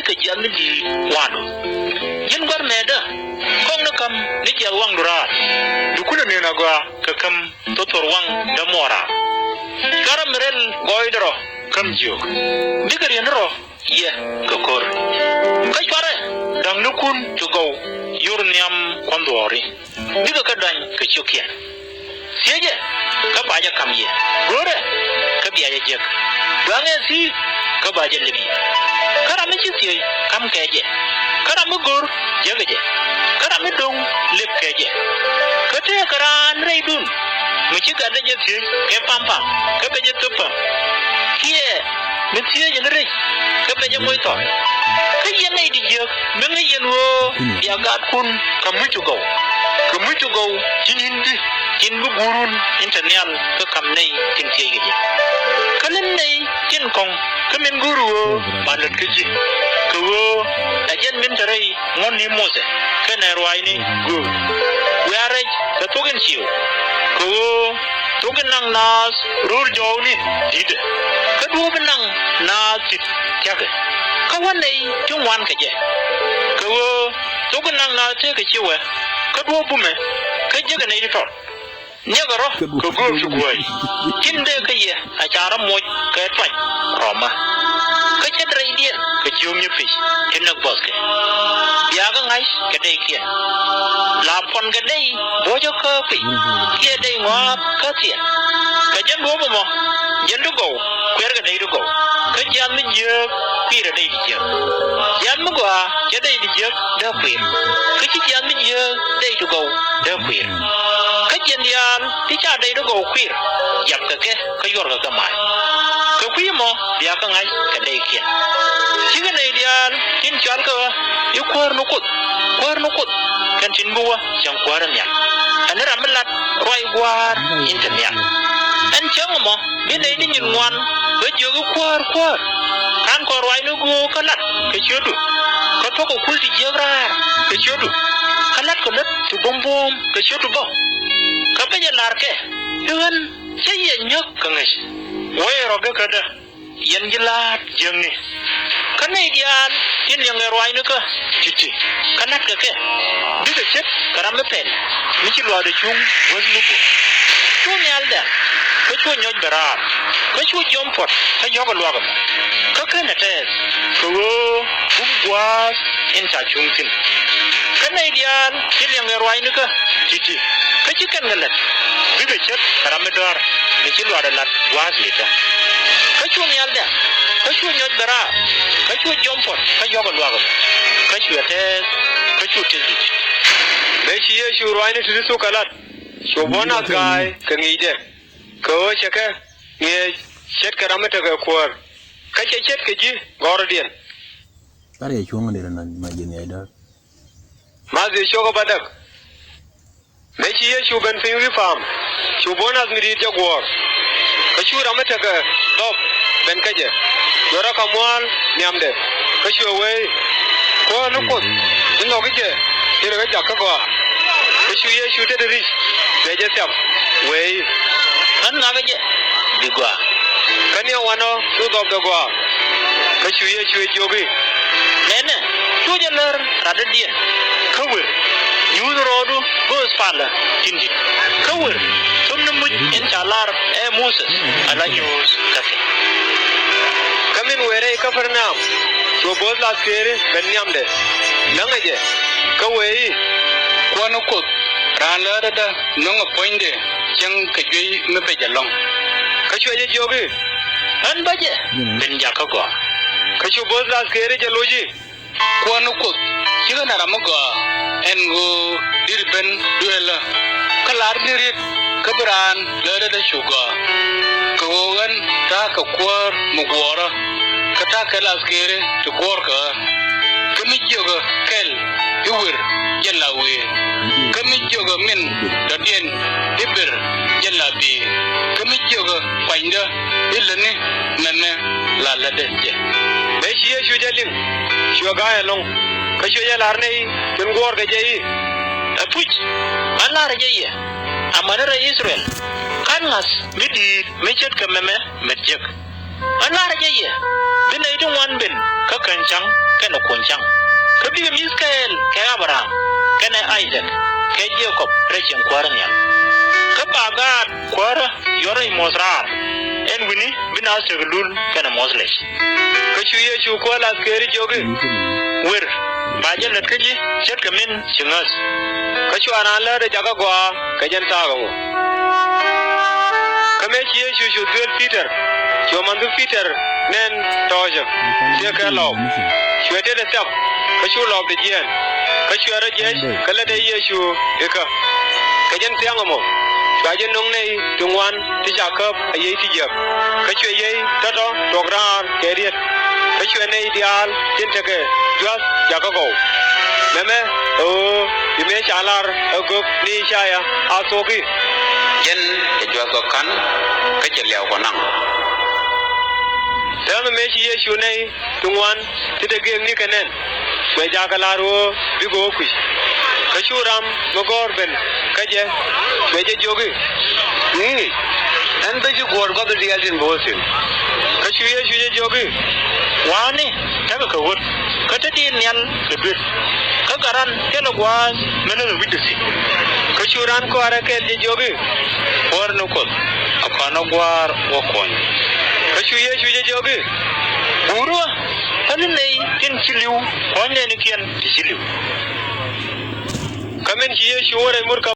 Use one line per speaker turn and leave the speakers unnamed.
ke jam di wano yin gwar me da kong na kam ni ke wang dura dukuna ne na gwa ka kam totor wang da mora karam rel goidro kam jio digar yen ro ye ka kor ka chware dang nukun to go yor nyam kondori diga ka dan ka chukien siege ka baja kam ye gore ka biya ye jek dange si ka baja lebi karam chi si kam keje karam gor jegeje karam dong lep keje kate karan reidun muci ga da je ti ke pampa ka beje tupa kie mitie je nere ka beje moito ka ye nei di je menga yen wo ya ga kun ka mucu go jinindi tin bu gurun internal ka kam nei tin tie ge kanen nei tin kong ka men guru wo balat ke ji ko wo ajen min tare ngon ni mose ka ne rwai ni go we are ka togen chiu ko togen nang nas rur jawni dide ka du benang na tit kyake ka wanai tung wan ka je ko togen nang na te ka chiwe ka du bume ka je ga nei to nyagaro ko go chu gwai kinde ka ye a chara mo ka twa roma ka che drai dien ka chiu mi fi kinak boske ya ga ngai ka dei kien la pon ga dei bojo ka fi kia dei ngop ka tien ka jen bo mo jen du go kwer ga dei du go ka jan mi je pi ra dei di je jan mo gwa che dei di je da kwer ka chi jan mi je dei du go da kwer ka jen yan ti cha dei du go kwer yap ka ke ka yor ga mai ka kwi mo ya ka ngai ka dei kien chi ga nei yan tin chan ka yu kwer no kut kan tin buwa chang kwar nya an ramalat roi gwar internet an chang mo bi nei di nyin wan ba jogu kwar kan ko roi no go kalat ke chodu ko to ko kulti jegra ke chodu kalat ko net tu bom ke chodu bo ka be lar ke yuan che ye nyok ka ngai woi ro ga kada yen jilat jeng ni kanai dian tin yang roi no ka titi kanat ka ke diga chet karam pen mi ci lo de chung won lu ko chu nyal da ko chu nyoj barar ko chu jom pot ka yo ko lo ka ka na te ko bu gwa in ta chung tin kanai dian tin yang roi no ka titi ka ci kan galat diga chet karam dar mi ci lo da lat was lita ka chu nyal da ka chu nyoj barar ka chu jom pot ka yo ko lo ka chu te ka chu te be shi ye shu roi ne tu su kalat shu bona gai ka ngi de ko chaka nge chet karamata ka kwar ka chet ka ji gordien
tare chung de na ma je ne da
ma ze sho ko badak be shi ye shu ben fin wi fam shu bona ngi de gwar ka shu ramata ka dop ben ka je yora ka mwal nyamde ka shu we ko no ko no ke je tere ga jakka ko shu ye shu te ri be je sam we an na ge di gwa kan ya wano su do ga gwa ka shu ye shu jogi nene su je ler rada dien ka we yu rodu go spala tindi ka we tum na mu en chalar e musa ala news kase kamin were ka farnam so boz la kere ben nyamde nangaje ka we kwano ko ran la da nonga poinde chang ka joi me be jalong ka chwe jogi an baje ben jaka go ka chu boz la kere je loji kwano ko chiga na ramago en go dirben duela kalar nirit kabran la da shuga ka wogan ta ka kwar mugwara ka ta ka la kere to gorka kami joga kel iwir jalawe kami joga min dadien ibir jalabi kami joga painda ilane nana la la de be shi shu jalin shu ga long ka shu ya lar nei tin gor ga jei apuch Allah ra jei amana ra Israel kan ngas midi mechet ka meme medjek Allah ra jei binai tun wan bin ka kancang kana konchang kabi Miskael ke Abraham kana Isaac ke Jacob rechen kwarnya kabagat kwara yore mosrar en wini bina seglul kana moslesh kachu Yesu kwala keri jogi wer bajal natkaji chet kamin singas kachu anala de jaga gwa kajan tagamo kame Yesu shudel Peter chomandu Peter nen tojo se law chwete de tap kachu law de jen kachu ara jen kala de Yesu eka kajan tiangamo kajan nong nei tungwan ti jakap ayei ti jap kachu ayei tato tograr keriet kachu nei ideal tinteke juas jakago meme o ime chalar agop ni chaya asogi jen ke juas kan kachu liao konang dama me chi Yesu nei tungwan ti de gem ni kanen we jakalaro bigo ku kachu ram mogor ben kaje weje jogi ni an be ju gor go de dialin bosin kachu Yesu je jogi wani taga ka wot katati nyal kebir kagaran kelo gwas menelo widisi kachu ran ko ara ke je jogi or no ko akana gwar wokon kachu Yesu je jogi buru ani nei tin chiliu onne ni kian chiliu kamen Yesu ore murka